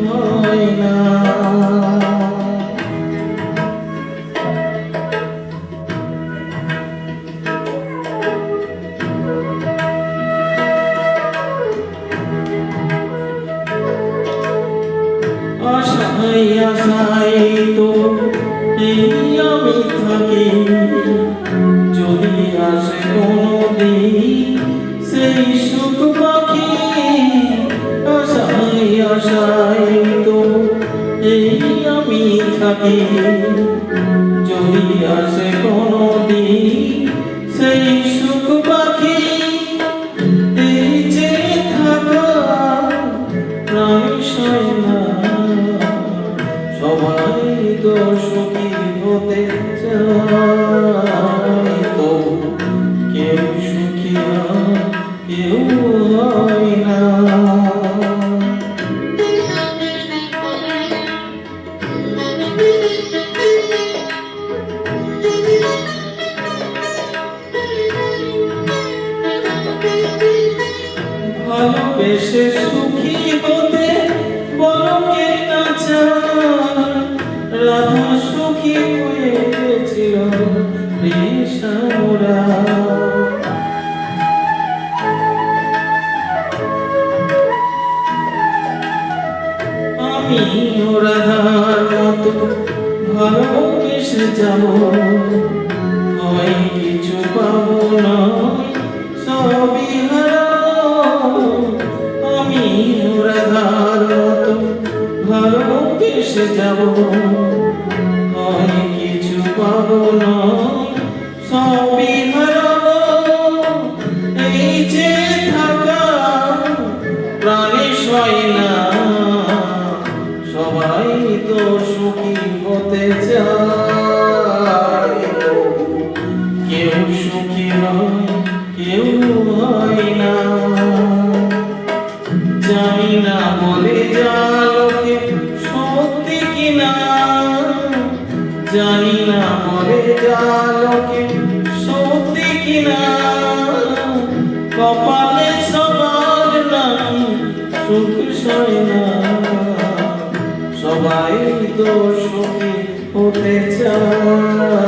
হয় না। আশায় আশায় তো এই আমি থাকি, যদি আসে কোনদিন সেই সুখ পাখি। আশায় আশায় তো এই আমি থাকি, যদি আসে কোনদিন সেই সুখ পাখি। এই যে থাকা প্রাণ সয় না, সবাই তো সুখী হতে চায়, তো কেউ সুখী হয় কেউ হয় না। ভালোবেসে সুখী হতে বলো কে না চায়, রাধা সুখী হয়েছিল ঋষারা। আমি রাধার মতো ভালোবেসে যাব, হয় কিছু পাবো না সবই হারাবো। আমি রাধার মতো ভালোবেসে যাব, হয় কিছু পাবো না সবই হারাবো। এই যে থাকা প্রাণে সয় না, সবাই তো সুখী হতে চায়, কেউ সুখী হয় কেউ হয় না। জানি না বলে যা লোকে সত্যি কিনা, জানি না বলে যা লোকে সত্যি কিনা। কপালে সবার নাকি সুখ সয় না, সবাই তো সুখী হতে চায়।